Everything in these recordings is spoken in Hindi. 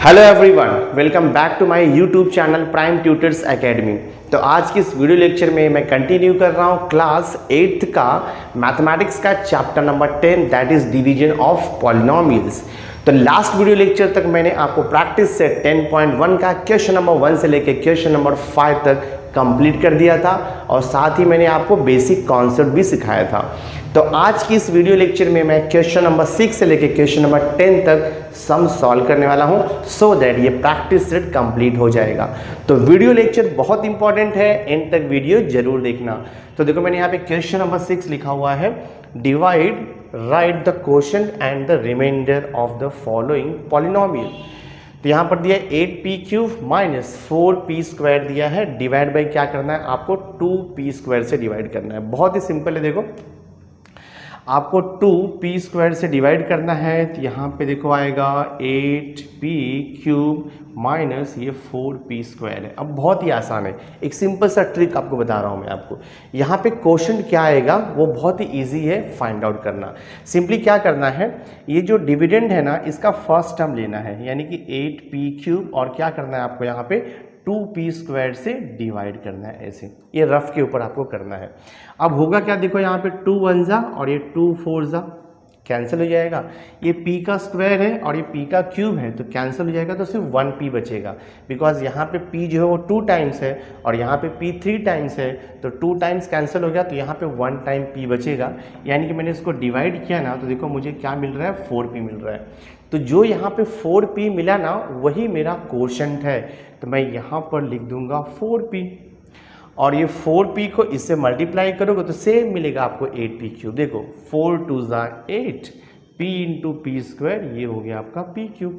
Hello everyone, welcome back to my YouTube channel Prime Tutors Academy. तो आज की इस वीडियो लेक्चर में मैं कंटिन्यू कर रहा हूँ क्लास 8th का मैथमेटिक्स का chapter number 10 that is division of polynomials. तो लास्ट वीडियो लेक्चर तक मैंने आपको प्रैक्टिस से 10.1 का क्वेश्चन नंबर 1 से लेकर क्वेश्चन नंबर 5 तक कंप्लीट कर दिया था और साथ ही मैंने आपको बेसिक कॉन्सेप्ट भी सिखाया था। तो आज की इस वीडियो लेक्चर में मैं क्वेश्चन नंबर 6 से लेकर क्वेश्चन नंबर 10 तक सम सॉल्व करने वाला हूं सो दैट ये प्रैक्टिस सेट कंप्लीट हो जाएगा। तो वीडियो लेक्चर बहुत इंपॉर्टेंट है, एंड तक वीडियो जरूर देखना। तो देखो मैंने यहाँ पे क्वेश्चन नंबर 6 लिखा हुआ है, divide write the quotient and the remainder of the following polynomial. तो यहाँ पर दिया 8p³ माइनस 4p² दिया है, डिवाइड बाई क्या करना है आपको 2p² से डिवाइड करना है। बहुत ही सिंपल है, देखो आपको 2p² से डिवाइड करना है तो यहाँ पे देखो आएगा 8p³ माइनस ये 4p² है। अब बहुत ही आसान है, एक सिंपल सा ट्रिक आपको बता रहा हूँ मैं आपको। यहाँ पे क्वोशंट क्या आएगा वो बहुत ही इजी है फाइंड आउट करना। सिंपली क्या करना है, ये जो डिविडेंड है ना इसका फर्स्ट टर्म लेना है, यानी कि 8p³ और क्या करना है आपको यहाँ पे 2p² से डिवाइड करना है। ऐसे ये रफ के ऊपर आपको करना है। अब होगा क्या, देखो यहाँ पे 2 1 जा और ये 2 4 जा कैंसिल हो जाएगा। ये p का स्क्वायर है और ये p का क्यूब है तो कैंसिल हो जाएगा, तो सिर्फ 1p बचेगा। बिकॉज यहाँ पे p जो है वो 2 टाइम्स है और यहाँ पे p 3 टाइम्स है, तो 2 टाइम्स कैंसिल हो गया तो यहाँ पे 1 टाइम p बचेगा। यानी कि मैंने इसको डिवाइड किया ना तो देखो मुझे क्या मिल रहा है, 4p मिल रहा है। तो जो यहाँ पे 4p मिला ना वही मेरा क्वोशंट है, तो मैं यहाँ पर लिख दूंगा 4p और ये 4p को इससे मल्टीप्लाई करोगे तो सेम मिलेगा आपको 8p³। देखो 4 2 जा 8 p इंटू p², ये हो गया आपका p³।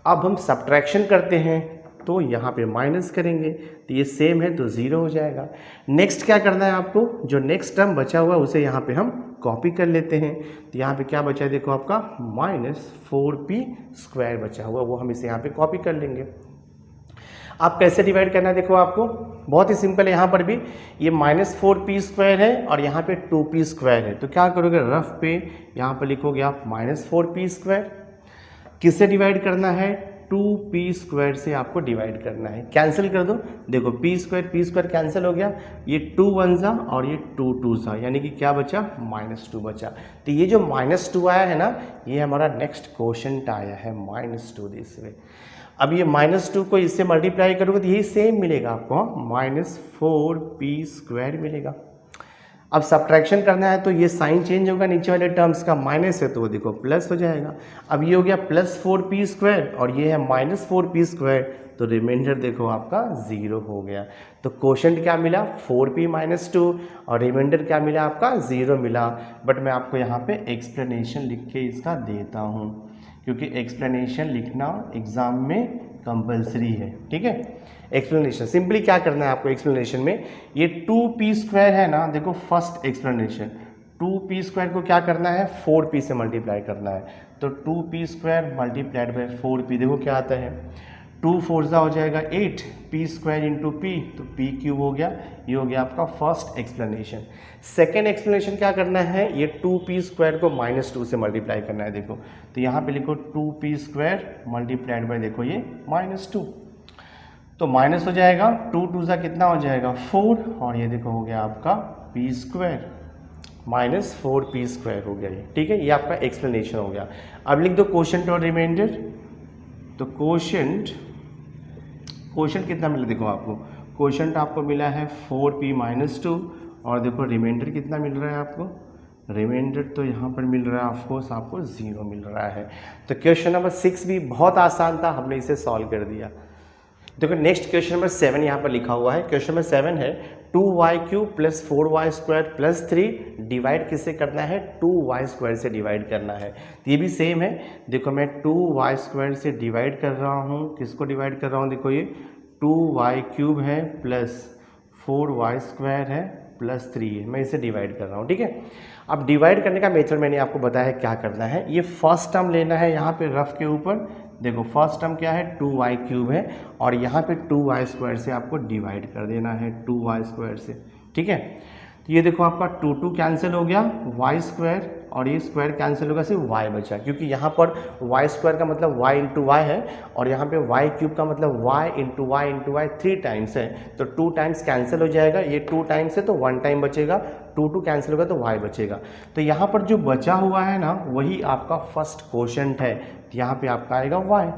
अब हम सब्ट्रैक्शन करते हैं तो यहाँ पे माइनस करेंगे तो ये सेम है तो 0 हो जाएगा। नेक्स्ट क्या करना है आपको, जो नेक्स्ट टर्म बचा हुआ है उसे यहाँ पे हम कॉपी कर लेते हैं। तो यहाँ पे क्या बचा है, देखो आपका माइनस 4p² बचा हुआ, वो हम इसे यहाँ पे कॉपी कर लेंगे। आप कैसे डिवाइड करना है, देखो आपको बहुत ही सिंपल है। यहाँ पर भी ये माइनस 4p² है और यहाँ पे 2p² है, तो क्या करोगे रफ पे यहाँ पर लिखोगे आप माइनस 4p²। किससे डिवाइड करना है, 2p² से आपको डिवाइड करना है। कैंसिल कर दो, देखो p² कैंसिल हो गया, ये 2 1 जा और ये 2 2 जा, यानी कि क्या बचा, -2 बचा। तो ये जो -2 आया है ना ये हमारा नेक्स्ट क्वोशंट आया है -2 दिस वे। अब ये -2 को इससे मल्टीप्लाई करोगे तो यही सेम मिलेगा आपको, -4p² मिलेगा। अब सब्ट्रैक्शन करना है तो ये साइन चेंज होगा, नीचे वाले टर्म्स का माइनस है तो वो देखो प्लस हो जाएगा। अब ये हो गया +4p² और ये है -4p², तो रिमाइंडर देखो आपका 0 हो गया। तो क्वोशंट क्या मिला, 4p - 2 और रिमाइंडर क्या मिला आपका 0 मिला। बट मैं आपको यहाँ पे एक्सप्लेनेशन लिख के इसका देता हूँ, क्योंकि एक्सप्लेनेशन लिखना एग्जाम में कंपलसरी है, ठीक है। एक्सप्लेनेशन सिंपली क्या करना है आपको, एक्सप्लेनेशन में ये 2p² है ना, देखो फर्स्ट एक्सप्लेनेशन 2p² को क्या करना है 4p से मल्टीप्लाई करना है। तो 2p² मल्टीप्लाइड बाई 4p, देखो क्या आता है 2 4 जा हो जाएगा 8 p² इंटू p, तो p³ हो गया। ये हो गया आपका फर्स्ट एक्सप्लेनेशन। सेकेंड एक्सप्लेनेशन क्या करना है, ये 2p² को -2 से मल्टीप्लाई करना है। देखो तो यहाँ पे लिखो 2p² मल्टीप्लाइड बाई देखो ये -2, तो माइनस हो जाएगा, 2 2 जा कितना हो जाएगा 4 और ये देखो हो गया आपका p² -4p² हो गया ये, ठीक है। ये आपका एक्सप्लेनेशन हो गया। अब लिख दो क्वोशंट और रिमाइंडर। तो क्वोशंट कितना मिला, देखो आपको क्वोशंट आपको मिला है 4p - 2 और देखो रिमाइंडर कितना मिल रहा है आपको, रिमाइंडर तो यहाँ पर मिल रहा है ऑफकोर्स आपको 0 मिल रहा है। तो क्वेश्चन नंबर 6 भी बहुत आसान था, हमने इसे सॉल्व कर दिया। देखो नेक्स्ट क्वेश्चन नंबर 7 यहाँ पर लिखा हुआ है। क्वेश्चन नंबर 7 है 2y³ + 4y² + 3 डिवाइड किससे करना है, 2y² से डिवाइड करना है। तो ये भी सेम है, देखो मैं 2y² से डिवाइड कर रहा हूँ, किसको डिवाइड कर रहा हूँ, देखो ये 2y³ है प्लस 4y² है प्लस 3 है, मैं इसे डिवाइड कर रहा हूँ, ठीक है। अब डिवाइड करने का मेथड मैंने आपको बताया क्या करना है, ये फर्स्ट टर्म लेना है यहाँ पे रफ के ऊपर। देखो फर्स्ट टर्म क्या है 2y³ है और यहाँ पे 2y² से आपको डिवाइड कर देना है 2y² से, ठीक है। तो ये देखो आपका 2 कैंसिल हो गया, वाई स्क्वायर और ये स्क्वायर कैंसिल होगा, सिर्फ y बचा, क्योंकि यहाँ पर वाई स्क्वायर का मतलब y इंटू वाई है और यहाँ पे y क्यूब का मतलब y इंटू वाई 3 टाइम्स है, तो 2 टाइम्स कैंसिल हो जाएगा, ये 2 टाइम्स है तो 1 टाइम बचेगा, 2 कैंसिल होगा तो y बचेगा। तो यहाँ पर जो बचा हुआ है ना वही आपका फर्स्ट क्वोशंट है, तो यहाँ पे आपका आएगा y,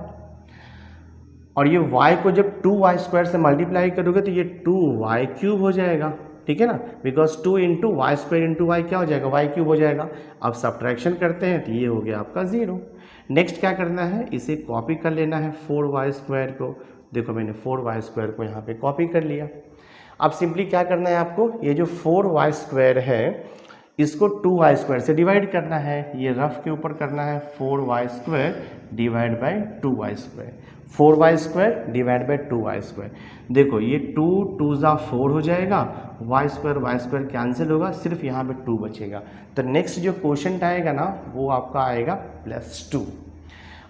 और ये y को जब 2y स्क्वायर से मल्टीप्लाई करोगे तो ये 2y क्यूब हो जाएगा, ठीक है ना, because 2 into y square into y क्या हो जाएगा, वाई क्यूब हो जाएगा। अब सब्ट्रैक्शन करते हैं तो ये हो गया आपका 0। नेक्स्ट क्या करना है, इसे कॉपी कर लेना है 4y स्क्वायर को, देखो मैंने 4y स्क्वायर को यहाँ पे कॉपी कर लिया। अब सिंपली क्या करना है आपको, ये जो 4y स्क्वायर है इसको 2y स्क्वायर से डिवाइड करना है, ये रफ के ऊपर करना है 4y square divide by 2y square, 4y square divide by 2y square. देखो ये 2 2 ज़ा 4 हो जाएगा, y स्क्वायर कैंसिल होगा, सिर्फ यहाँ पे 2 बचेगा। तो नेक्स्ट जो क्वोशंट आएगा ना वो आपका आएगा +2।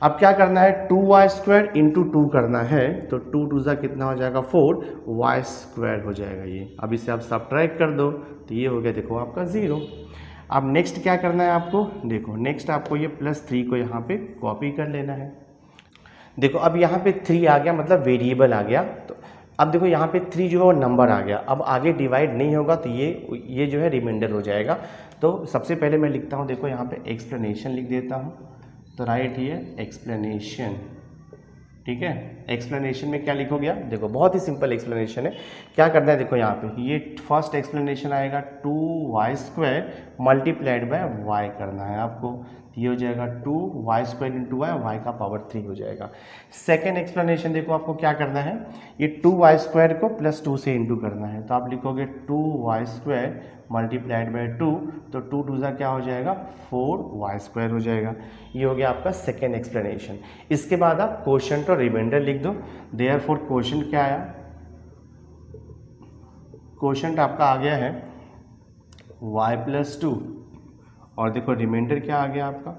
अब क्या करना है, 2y स्क्वायर इंटू 2 करना है, तो 2 2 ज़ा कितना हो जाएगा 4, y स्क्वायर हो जाएगा ये। अब इसे आप सब्ट्रैक्ट कर दो तो ये हो गया देखो आपका 0। अब नेक्स्ट क्या करना है आपको, देखो नेक्स्ट आपको ये +3 को यहाँ पे कॉपी कर लेना है। देखो अब यहाँ पे 3 आ गया, मतलब वेरिएबल आ गया, तो अब देखो यहाँ पे 3 जो है वो नंबर आ गया, अब आगे डिवाइड नहीं होगा तो ये जो है रिमाइंडर हो जाएगा। तो सबसे पहले मैं लिखता हूँ, देखो यहाँ पे एक्सप्लेनेशन लिख देता हूँ, तो राइट हियर एक्सप्लेनेशन, ठीक है। एक्सप्लेनेशन में क्या लिखोगे आप, देखो बहुत ही सिंपल एक्सप्लेनेशन है। क्या करना है, देखो यहाँ पे ये फर्स्ट एक्सप्लेनेशन आएगा 2y square multiplied bye y करना है आपको, ये हो जाएगा 2y स्क्वायर इंटू y का पावर 3 हो जाएगा। सेकेंड एक्सप्लेनेशन देखो आपको क्या करना है, ये 2y स्क्वायर को +2 से इंटू करना है, तो आप लिखोगे 2y स्क्वायर मल्टीप्लाइड बाय 2, तो 2 2 ज़ा क्या हो जाएगा 4y स्क्वायर हो जाएगा। ये हो गया आपका सेकेंड एक्सप्लेनेशन। इसके बाद आप क्वोशंट और रिमाइंडर लिख दो। देयरफॉर क्वोशंट क्या आया, क्वोशंट आपका आ गया है y + 2, और देखो रिमाइंडर क्या आ गया आपका,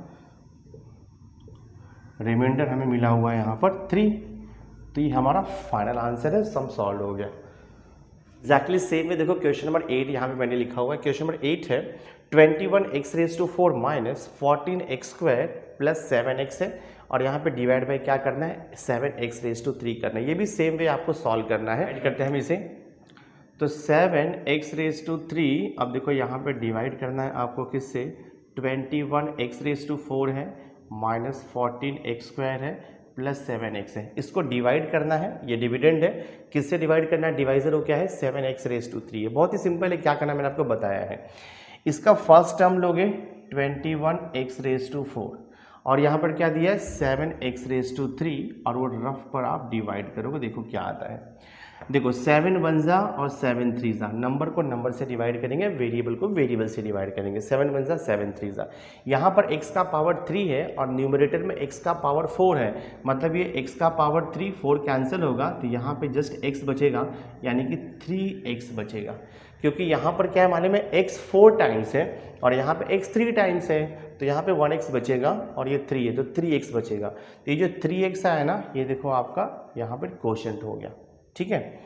रिमाइंडर हमें मिला हुआ है यहाँ पर 3, तो ये हमारा फाइनल आंसर है, सम सॉल्व हो गया। एग्जैक्टली सेम में देखो क्वेश्चन नंबर 8 यहाँ पे मैंने लिखा हुआ है, क्वेश्चन नंबर 8 है 21x⁴ माइनस 14x² + 7x है, और यहाँ पे डिवाइड बाई क्या करना है 7x⁵ करना है। ये भी सेम वे आपको सॉल्व करना है, ऐड करते हैं हम इसे, तो 7x⁵, अब देखो यहाँ पे डिवाइड करना है आपको किससे, 21x⁴ है माइनस 14x² है प्लस 7x है, इसको डिवाइड करना है, ये डिविडेंड है, किससे डिवाइड करना है, डिवाइजर हो क्या है 7x⁵ है। बहुत ही सिंपल है, क्या करना मैंने आपको बताया है। इसका फर्स्ट टर्म लोगे 21x⁴, और यहाँ पर क्या दिया है 7x⁵, और वो रफ पर आप डिवाइड करोगे, देखो क्या आता है। देखो 7 1 ज़ा और 7 3 ज़ा, नंबर को नंबर से डिवाइड करेंगे, वेरिएबल को वेरिएबल से डिवाइड करेंगे। 7 1 ज़ा 7 3 ज़ा, यहाँ पर x का पावर 3 है और न्यूमरेटर में x का पावर 4 है, मतलब ये x का पावर 3 4 कैंसिल होगा, तो यहाँ पे जस्ट x बचेगा, यानी कि 3x बचेगा, क्योंकि यहाँ पर क्या है मालूम है x 4 टाइम्स है और यहाँ पे x 3 टाइम्स है, तो यहाँ पे 1x बचेगा और ये 3 है तो 3x बचेगा। तो ये जो 3x आया ना, ये देखो आपका यहाँ पर क्वोशंट हो गया, ठीक है।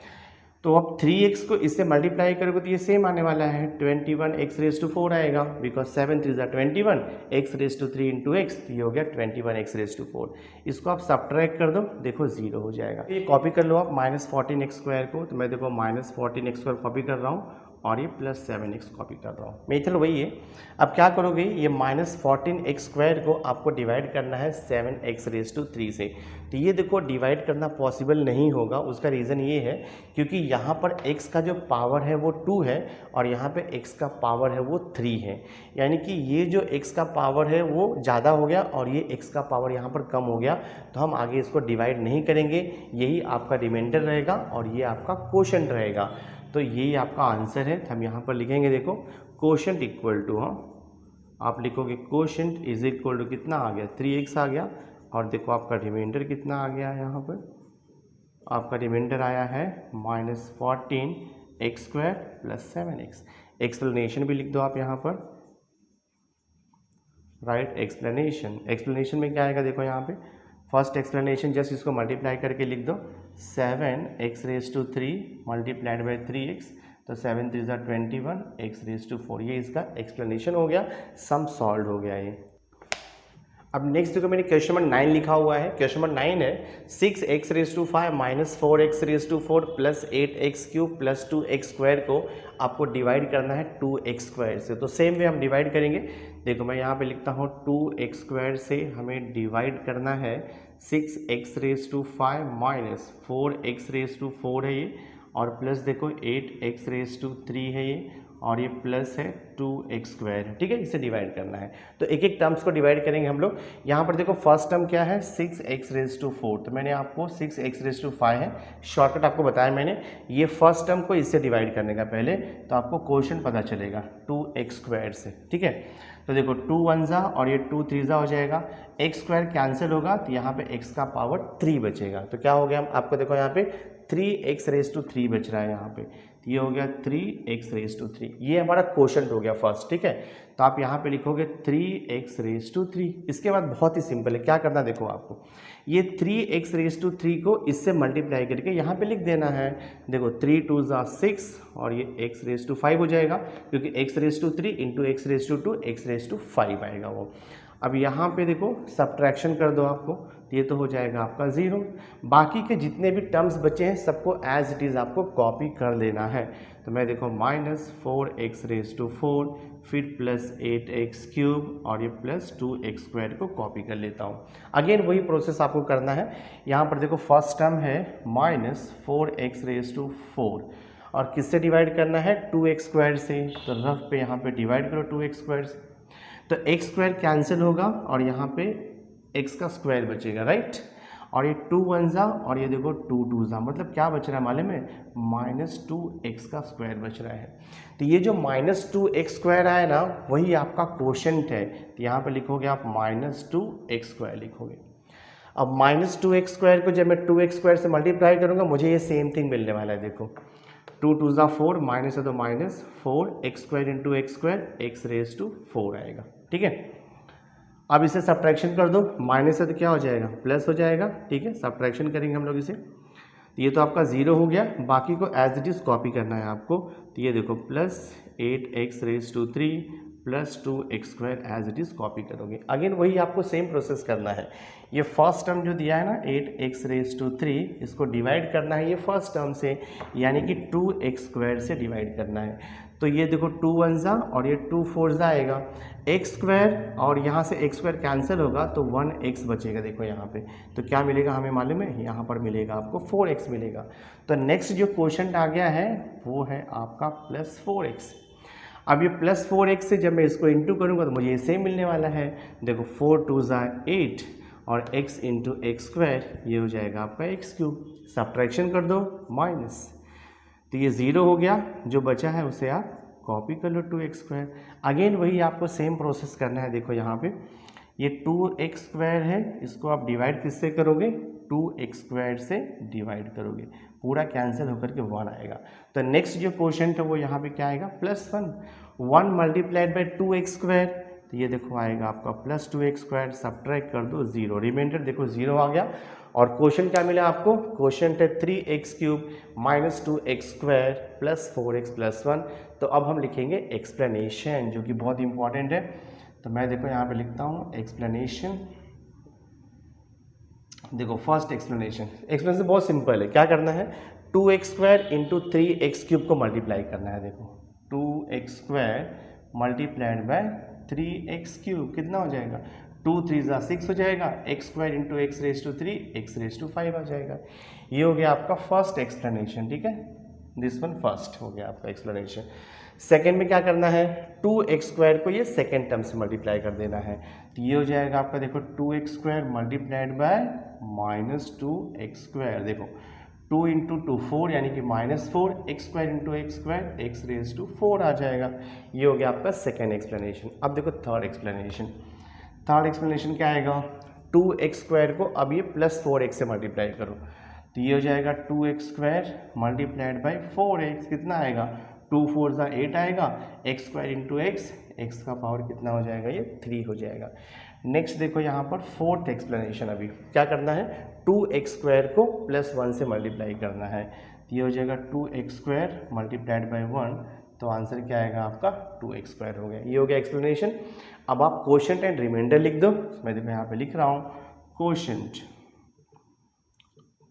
तो अब 3x को इससे मल्टीप्लाई करोगे तो ये सेम आने वाला है, 21x⁴ आएगा, बिकॉज 7 3 ज़ा 21, x⁵ इंटू x, तो ये हो गया 21x⁴। इसको आप सब्ट्रैक्ट कर दो, देखो 0 हो जाएगा। ये कॉपी कर लो आप -14x² को, तो मैं देखो -14x² कॉपी कर रहा हूँ और ये +7x कॉपी कर रहा हूँ, मेथड वही है। अब क्या करोगे, ये -14x² को आपको डिवाइड करना है 7x⁵ से, तो ये देखो डिवाइड करना पॉसिबल नहीं होगा। उसका रीज़न ये है क्योंकि यहाँ पर x का जो पावर है वो 2 है और यहाँ पे x का पावर है वो 3 है, यानी कि ये जो x का पावर है वो ज़्यादा हो गया और ये x का पावर यहाँ पर कम हो गया, तो हम आगे इसको डिवाइड नहीं करेंगे, यही आपका रिमाइंडर रहेगा और ये आपका क्वोशंट रहेगा। तो यही आपका आंसर है, हम यहाँ पर लिखेंगे, देखो क्वोशंट इक्वल टू, हाँ आप लिखोगे क्वोशंट इज इक्वल टू कितना आ गया 3x आ गया, और देखो आपका रिमाइंडर कितना आ गया है, यहाँ पर आपका रिमाइंडर आया है -14x² + 7x। एक्सप्लेनेशन भी लिख दो आप यहाँ पर, राइट एक्सप्लेनेशन। एक्सप्लेनेशन में क्या आएगा, देखो यहाँ पे फर्स्ट एक्सप्लेनेशन जस्ट इसको मल्टीप्लाई करके लिख दो, 7x⁵ मल्टीप्लाइड बाई 3x, तो 7 3 ज़ा 21 एक्स रेज टू 4, ये इसका एक्सप्लेनेशन हो गया, सम सॉल्व हो गया ये। अब नेक्स्ट देखो मैंने क्वेश्चन नंबर 9 लिखा हुआ है। क्वेश्चन नंबर 9 है 6x raise to 5 minus 4x raise to 4 plus 8x cube plus 2x square को आपको डिवाइड करना है 2x स्क्वायर से। तो सेम वे हम डिवाइड करेंगे। देखो मैं यहाँ पे लिखता हूँ 2x स्क्वायर से हमें डिवाइड करना है 6x raise to 5 minus 4x raise to 4 है ये, और प्लस देखो 8x रेज टू 3 है ये, और ये प्लस है 2x स्क्वायर है। ठीक है, इसे डिवाइड करना है तो एक एक टर्म्स को डिवाइड करेंगे हम लोग। यहाँ पर देखो फर्स्ट टर्म क्या है 6x रेज टू 4, तो मैंने आपको 6x रेज टू 5 है, शॉर्टकट आपको बताया मैंने। ये फर्स्ट टर्म को इससे डिवाइड करने का पहले, तो आपको क्वेश्चन पता चलेगा 2x स्क्वायर से। ठीक है, तो देखो 2 1 ज़ा और ये 2 3 ज़ा हो जाएगा, x स्क्वायर कैंसिल होगा तो यहाँ पे x का पावर 3 बचेगा। तो क्या हो गया आपको, देखो यहाँ पे 3x रेज टू 3 बच रहा है यहाँ पे, तो ये हो गया 3x रेज टू 3। ये हमारा क्वेश्चन हो गया फर्स्ट। ठीक है, तो आप यहाँ पे लिखोगे 3x रेज टू 3। इसके बाद बहुत ही सिंपल है, क्या करना देखो आपको, ये 3x रेज टू 3 को इससे मल्टीप्लाई करके यहाँ पे लिख देना है। देखो 3 2 ज़ा 6 और ये x रेज टू 5 हो जाएगा, क्योंकि x raise to 3 into x raise to 2 x raise to 5 आएगा वो। अब यहाँ पे देखो सब्ट्रैक्शन कर दो आपको, तो ये तो हो जाएगा आपका 0। बाकी के जितने भी टर्म्स बचे हैं सबको एज इट इज़ आपको कॉपी कर लेना है। तो मैं देखो माइनस 4x रेज टू 4, फिर प्लस 8x क्यूब और ये प्लस 2x स्क्वायर को कॉपी कर लेता हूँ। अगेन वही प्रोसेस आपको करना है। यहाँ पर देखो फर्स्ट टर्म है माइनस 4x रेज टू 4, और किससे डिवाइड करना है 2x स्क्वायर से, तो रफ पे यहाँ पे डिवाइड करो 2x स्क्वायर से, तो x स्क्वायर कैंसिल होगा और यहाँ पे x का स्क्वायर बचेगा, राइट। और ये 2 1 ज़ा और ये देखो 2 2 ज़ा, मतलब क्या बच रहा है मालूम है, माइनस 2x का स्क्वायर बच रहा है। तो ये जो माइनस 2x स्क्वायर आया ना, वही आपका क्वोशंट है। तो यहाँ पे लिखोगे आप माइनस 2x स्क्वायर लिखोगे। अब माइनस 2x स्क्वायर को जब मैं 2x स्क्वायर से मल्टीप्लाई करूँगा, मुझे ये सेम थिंग मिलने वाला है। देखो 2 2 ज़ा 4, माइनस है तो minus 4x square into x square, x raise to 4 आएगा। ठीक है, अब इसे सब्ट्रैक्शन कर दो, माइनस है तो क्या हो जाएगा, प्लस हो जाएगा। ठीक है, सब्ट्रैक्शन करेंगे हम लोग इसे, तो ये तो आपका 0 हो गया। बाकी को एज इट इज़ कॉपी करना है आपको। तो ये देखो plus 8x raise to 3 plus 2x square as it is copy करोगे। अगेन वही आपको सेम प्रोसेस करना है। ये फर्स्ट टर्म जो दिया है ना 8x रेज टू 3, इसको डिवाइड करना है ये फर्स्ट टर्म से, यानी कि 2x स्क्वायर से डिवाइड करना है। तो ये देखो 2 1 ज़ा और ये 2 4 ज़ा आएगा, x स्क्वायर और यहाँ से x स्क्वायर कैंसिल होगा तो 1x बचेगा। देखो यहाँ पे तो क्या मिलेगा हमें मालूम है, यहाँ पर मिलेगा आपको 4x मिलेगा। तो नेक्स्ट जो क्वोशंट आ गया है वो है आपका प्लस 4x। अब ये प्लस 4x से जब मैं इसको इंटू करूँगा तो मुझे ये सेम मिलने वाला है। देखो 4 2 ज़ा 8 और x इंटू एक्स स्क्वायर, ये हो जाएगा आपका x क्यूब। सब्ट्रैक्शन कर दो माइनस, तो ये 0 हो गया। जो बचा है उसे आप कॉपी कर लो 2x स्क्वायर। अगेन वही आपको सेम प्रोसेस करना है। देखो यहाँ पे ये 2x स्क्वायर है, इसको आप डिवाइड किससे करोगे, 2x स्क्वायर से डिवाइड करोगे, पूरा कैंसिल होकर के 1 आएगा। तो नेक्स्ट जो क्वोशंट है वो यहाँ पे क्या आएगा, plus 1 multiplied by 2x square, तो ये देखो आएगा आपका प्लस 2x स्क्वायर। सब्ट्रैक्ट कर दो 0, रिमाइंडर देखो 0 आ गया। और क्वोशंट क्या मिला आपको, क्वोशंट है 3x cube minus 2x square plus 4x plus 1। तो अब हम लिखेंगे एक्सप्लेनेशन, जो कि बहुत इंपॉर्टेंट है। तो मैं देखो यहाँ पे लिखता हूँ एक्सप्लेनेशन। देखो फर्स्ट एक्सप्लेनेशन बहुत सिंपल है। क्या करना है, 2x square into 3x cube को मल्टीप्लाई करना है। देखो 2x square multiplied bye 3x cube कितना हो जाएगा, 2 3 ज़ा 6 हो जाएगा, x square into x raise to 3 x raise to 5 आ जाएगा। ये हो गया आपका फर्स्ट एक्सप्लेनेशन। ठीक है, दिस वन फर्स्ट हो गया आपका एक्सप्लेनेशन। सेकेंड में क्या करना है, 2x स्क्वायर को ये सेकेंड टर्म से मल्टीप्लाई कर देना है। तो ये हो जाएगा आपका देखो 2x square multiplied by minus 2x square. देखो 2 इंटू 2 4, यानी कि minus 4, x square into x square x raise to 4 आ जाएगा। ये हो गया आपका सेकेंड एक्सप्लेनेशन। अब देखो थर्ड एक्सप्लेनेशन। थर्ड एक्सप्लेनेशन क्या आएगा, 2x स्क्वायर को अब ये प्लस 4x से मल्टीप्लाई करो, तो ये हो जाएगा 2x square multiplied by 4x, कितना आएगा, 2 4 ज़ा 8 आएगा, x square into x, x का पावर कितना हो जाएगा, ये 3 हो जाएगा। नेक्स्ट देखो यहाँ पर फोर्थ एक्सप्लेनेशन। अभी क्या करना है, 2x स्क्वायर को प्लस 1 से मल्टीप्लाई करना है। तो ये हो जाएगा 2x² मल्टीप्लाइड बाई 1, तो आंसर क्या आएगा आपका 2x² हो गया। ये हो गया एक्सप्लेनेशन। अब आप क्वोशंट एंड रिमाइंडर लिख दो। मैं देखो यहाँ पे लिख रहा हूँ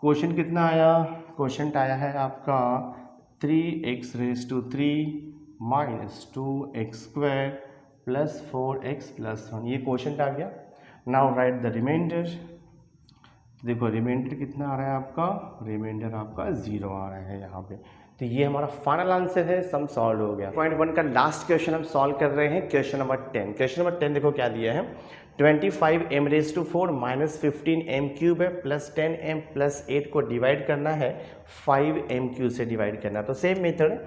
क्वोशंट कितना आया, क्वोशंट आया है आपका 3x³ minus 2x² plus 4x plus 1, ये क्वोशंट आ गया। Now write the remainder. देखो रिमाइंडर कितना आ रहा है आपका, रिमाइंडर आपका 0 आ रहा है यहाँ पे। तो ये हमारा फाइनल आंसर है, सम सॉल्व हो गया। पॉइंट 1 का लास्ट क्वेश्चन हम सॉल्व कर रहे हैं, क्वेश्चन नंबर 10। क्वेश्चन नंबर 10 देखो क्या दिया है, 25m⁴ माइनस 15m³ है प्लस 10m प्लस 8 को डिवाइड करना है 5m³ से डिवाइड करना है। तो सेम मेथड,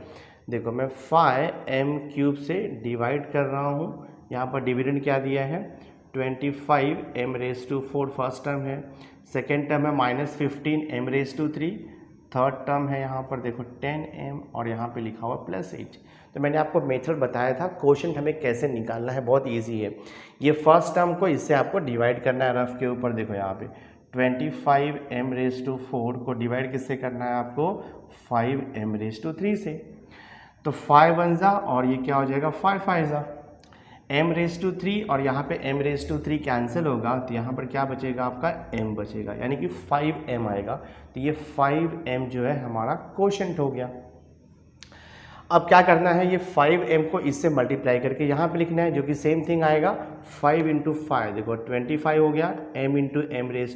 देखो मैं 5m³ से डिवाइड कर रहा हूँ। यहाँ पर डिविडेंड क्या दिया है, 25m⁴ फर्स्ट टर्म है, सेकेंड टर्म है माइनस 15m⁴, थर्ड टर्म है यहाँ पर देखो 10m और यहाँ पे लिखा हुआ प्लस 8। तो मैंने आपको मेथड बताया था क्वोशंट हमें कैसे निकालना है, बहुत इजी है। ये फर्स्ट टर्म को इससे आपको डिवाइड करना है रफ के ऊपर। देखो यहाँ पे 25m⁴ को डिवाइड किससे करना है आपको, 5m⁴ से। तो 5 1 जा और ये क्या हो जाएगा 5 5 जा, m⁴ और यहाँ पे m⁴ कैंसिल होगा, तो यहाँ पर क्या बचेगा आपका m बचेगा, यानी कि 5m आएगा। तो ये 5m जो है हमारा क्वोशंट हो गया। अब क्या करना है, ये 5m को इससे मल्टीप्लाई करके यहाँ पे लिखना है, जो कि सेम थिंग आएगा 5 × 5, देखो 25 हो गया, m × m⁴,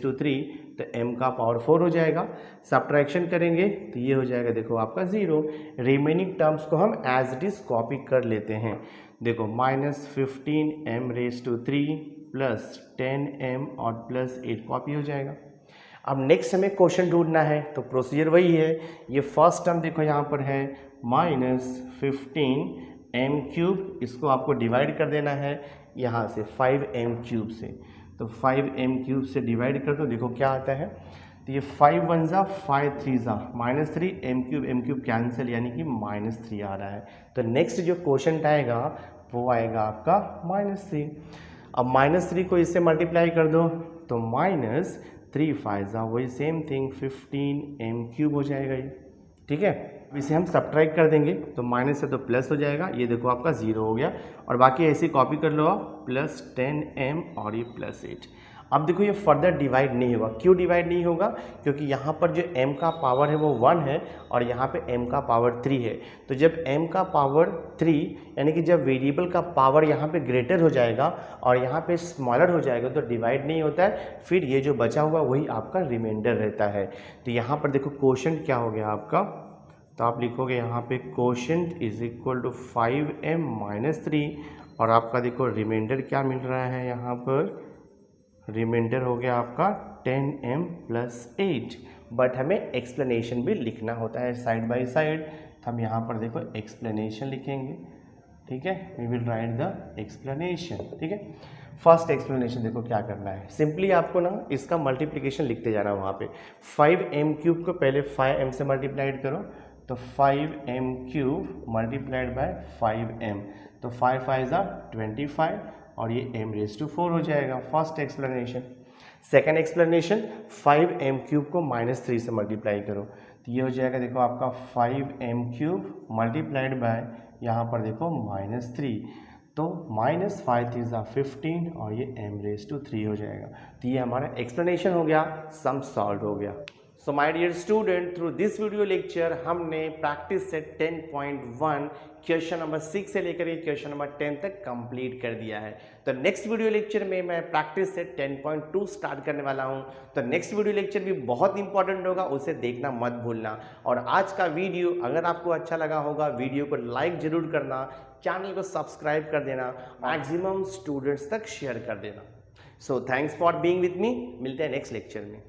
तो m का पावर 4 हो जाएगा। सब्ट्रैक्शन करेंगे तो ये हो जाएगा देखो आपका 0। रिमेनिंग टर्म्स को हम एज इट इज़ कॉपी कर लेते हैं। देखो माइनस 15m⁴ प्लस 10m और प्लस 8 कॉपी हो जाएगा। अब नेक्स्ट हमें क्वोशंट ढूंढना है, तो प्रोसीजर वही है। ये फर्स्ट टर्म देखो यहाँ पर है माइनस 15m³, इसको आपको डिवाइड कर देना है यहाँ से 5m³ से। तो 5m³ से डिवाइड कर दो, देखो क्या आता है, तो ये 5 1 जा 5 3 जा माइनस 3, m³ कैंसिल, यानी कि -3 आ रहा है। तो नेक्स्ट जो क्वोशंट आएगा वो आएगा आपका -3। अब -3 को इससे मल्टीप्लाई कर दो, तो -3 5 जा वही सेम थिंग 15m³ हो जाएगा ये, ठीक है। इसे हम सब्ट्रैक्ट कर देंगे, तो माइनस से तो प्लस हो जाएगा, ये देखो आपका 0 हो गया। और बाकी ऐसे कॉपी कर लो आप, प्लस 10m और ये प्लस 8। अब देखो ये फर्दर डिवाइड नहीं होगा। क्यों डिवाइड नहीं होगा, क्योंकि यहाँ पर जो m का पावर है वो 1 है और यहाँ पे m का पावर 3 है। तो जब m का पावर 3, यानी कि जब वेरिएबल का पावर यहाँ पे ग्रेटर हो जाएगा और यहाँ पे स्मॉलर हो जाएगा, तो डिवाइड नहीं होता है। फिर ये जो बचा हुआ वही आपका रिमाइंडर रहता है। तो यहाँ पर देखो क्वोशंट क्या हो गया आपका, तो आप लिखोगे यहाँ पे quotient is equal to 5m - 3 और आपका देखो रिमाइंडर क्या मिल रहा है, यहाँ पर रिमाइंडर हो गया आपका 10m + 8। बट हमें एक्सप्लेनेशन भी लिखना होता है साइड बाय साइड, तो हम यहाँ पर देखो एक्सप्लेनेशन लिखेंगे, ठीक है। We will write the explanation, ठीक है। फर्स्ट एक्सप्लेनेशन देखो क्या करना है, सिंपली आपको ना इसका मल्टीप्लिकेशन लिखते जाना। वहाँ पे 5m³ को पहले 5m से मल्टीप्लाइड करो, तो 5m³ मल्टीप्लाइड बाय 5m, तो 5 5 जा 25 और ये m⁴ हो जाएगा। First explanation. Second explanation, 5m³ को -3 से मल्टीप्लाई करो, तो ये हो जाएगा देखो आपका 5m³ मल्टीप्लाइड बाय यहाँ पर देखो -3, तो -5 3 जा 15 और ये m⁴ हो जाएगा। तो ये हमारा एक्सप्लेनेशन हो गया, सम सॉल्व हो गया। So my dear student, through this video lecture हमने प्रैक्टिस सेट 10.1 क्वेश्चन नंबर 6 से लेकर ये क्वेश्चन नंबर 10 तक कंप्लीट कर दिया है। तो नेक्स्ट वीडियो लेक्चर में मैं प्रैक्टिस सेट 10.2 स्टार्ट करने वाला हूं। तो नेक्स्ट वीडियो लेक्चर भी बहुत इंपॉर्टेंट होगा, उसे देखना मत भूलना। और आज का वीडियो अगर आपको अच्छा लगा होगा, वीडियो को लाइक जरूर करना, चैनल को सब्सक्राइब कर देना, मैक्सिमम स्टूडेंट्स तक शेयर कर देना। So thanks for being with me, मिलते हैं नेक्स्ट लेक्चर में।